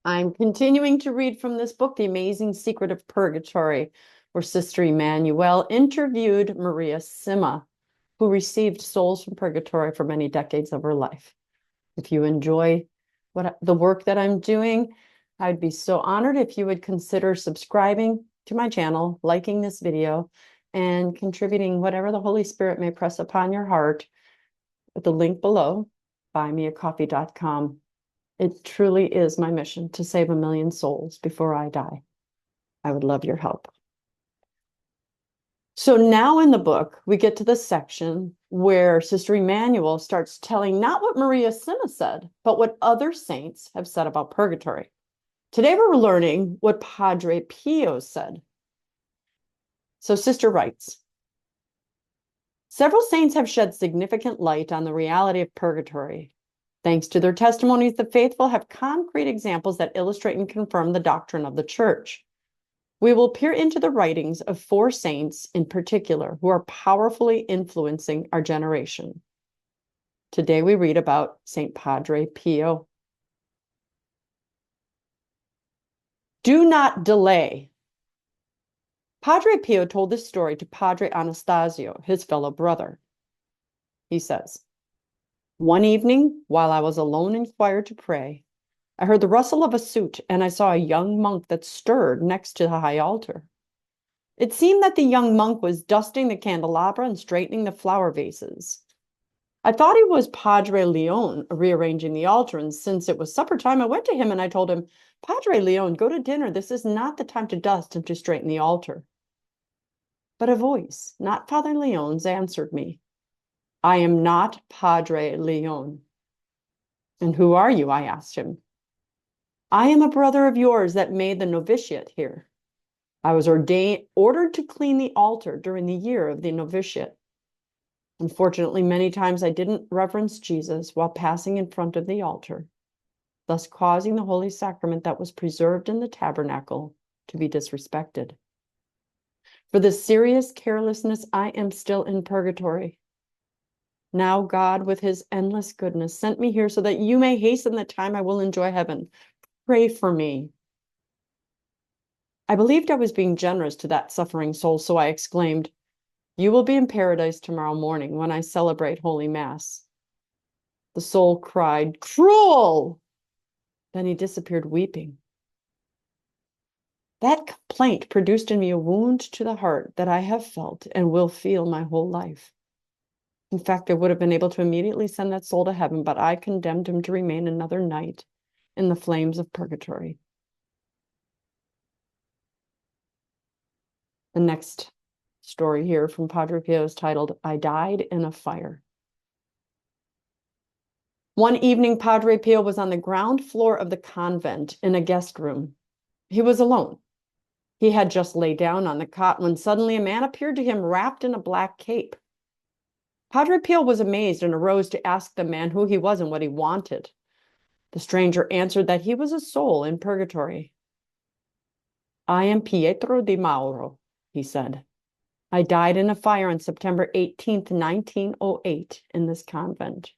I'm continuing to read from this book, The Amazing Secret of Purgatory, where Sister Emmanuel interviewed Maria Simma, who received souls from purgatory for many decades of her life. If you enjoy the work that I'm doing, I'd be so honored if you would consider subscribing to my channel, liking this video, and contributing whatever the Holy Spirit may press upon your heart with the link below, buymeacoffee.com. It truly is my mission to save 1 million souls before I die. I would love your help. So now in the book, we get to the section where Sister Emmanuel starts telling not what Maria Simma said, but what other saints have said about purgatory. Today we're learning what Padre Pio said. So Sister writes, several saints have shed significant light on the reality of purgatory. Thanks to their testimonies, the faithful have concrete examples that illustrate and confirm the doctrine of the Church. We will peer into the writings of 4 saints in particular who are powerfully influencing our generation. Today we read about Saint Padre Pio. Do not delay. Padre Pio told this story to Padre Anastasio, his fellow brother. He says, one evening, while I was alone in choir to pray, I heard the rustle of a suit, and I saw a young monk that stirred next to the high altar. It seemed that the young monk was dusting the candelabra and straightening the flower vases. I thought he was Padre Leon rearranging the altar, and since it was supper time, I went to him and I told him, Padre Leon, go to dinner. This is not the time to dust and to straighten the altar. But a voice, not Father Leon's, answered me. I am not Padre Leon. And who are you? I asked him. I am a brother of yours that made the novitiate here. I was ordered to clean the altar during the year of the novitiate. Unfortunately, many times I didn't reverence Jesus while passing in front of the altar, thus causing the Holy Sacrament that was preserved in the tabernacle to be disrespected. For this serious carelessness, I am still in purgatory. Now God, with his endless goodness, sent me here so that you may hasten the time I will enjoy heaven. Pray for me. I believed I was being generous to that suffering soul, so I exclaimed, you will be in paradise tomorrow morning when I celebrate Holy Mass. The soul cried, cruel! Then he disappeared weeping. That complaint produced in me a wound to the heart that I have felt and will feel my whole life. In fact, I would have been able to immediately send that soul to heaven, but I condemned him to remain another night in the flames of purgatory. The next story here from Padre Pio is titled, I Died in a Fire. One evening, Padre Pio was on the ground floor of the convent in a guest room. He was alone. He had just laid down on the cot when suddenly a man appeared to him wrapped in a black cape. Padre Pio was amazed and arose to ask the man who he was and what he wanted. The stranger answered that he was a soul in purgatory. I am Pietro di Mauro, he said. I died in a fire on September 18th, 1908 in this convent.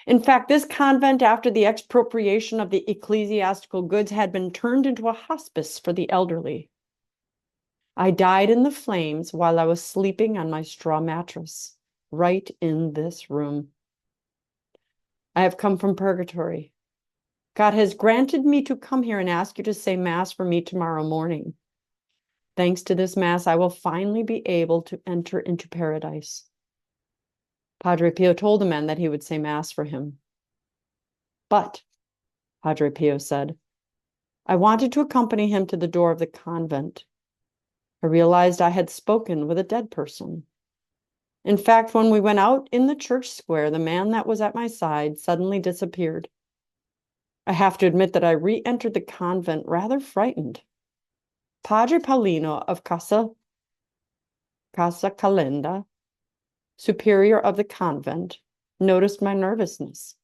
In fact, this convent, after the expropriation of the ecclesiastical goods, had been turned into a hospice for the elderly. I died in the flames while I was sleeping on my straw mattress, right in this room. I have come from purgatory. God has granted me to come here and ask you to say Mass for me tomorrow morning. Thanks to this Mass, I will finally be able to enter into paradise. Padre Pio told the man that he would say Mass for him. But, Padre Pio said, I wanted to accompany him to the door of the convent. I realized I had spoken with a dead person. In fact, when we went out in the church square, the man that was at my side suddenly disappeared. I have to admit that I re-entered the convent rather frightened. Padre Paulino of Casa Calenda, superior of the convent, noticed my nervousness.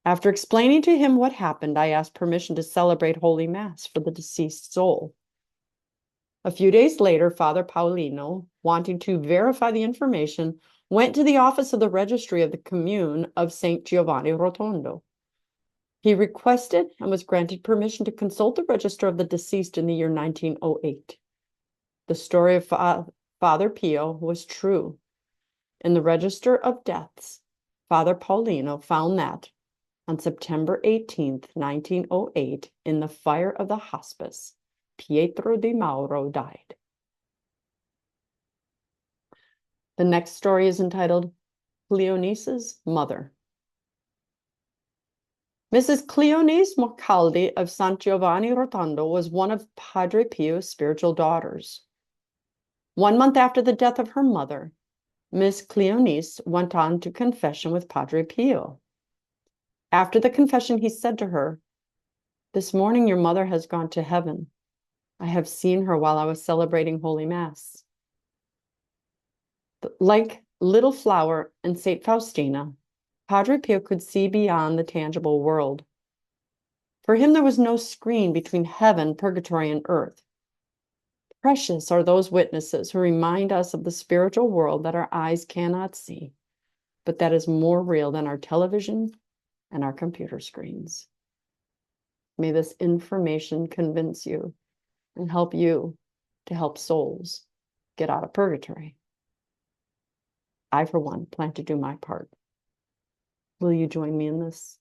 After explaining to him what happened, I asked permission to celebrate Holy Mass for the deceased soul. A few days later, Father Paulino, wanting to verify the information, went to the office of the registry of the commune of St. Giovanni Rotondo. He requested and was granted permission to consult the register of the deceased in the year 1908. The story of Father Pio was true. In the register of deaths, Father Paulino found that on September 18th, 1908, in the fire of the hospice, Pietro di Mauro died. The next story is entitled Cleonice's Mother. Mrs. Cleonice Morcaldi of San Giovanni Rotondo was one of Padre Pio's spiritual daughters. 1 month after the death of her mother, Miss Cleonice went on to confession with Padre Pio. After the confession, he said to her, "This morning your mother has gone to heaven. I have seen her while I was celebrating Holy Mass." Like Little Flower and Saint Faustina, Padre Pio could see beyond the tangible world. For him, there was no screen between heaven, purgatory, and earth. Precious are those witnesses who remind us of the spiritual world that our eyes cannot see, but that is more real than our television and our computer screens. May this information convince you and help you to help souls get out of purgatory. I, for one, plan to do my part. Will you join me in this?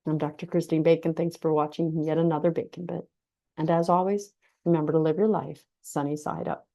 I'm Dr. Christine Bacon. Thanks for watching yet another Bacon Bit. And as always, remember to live your life sunny side up.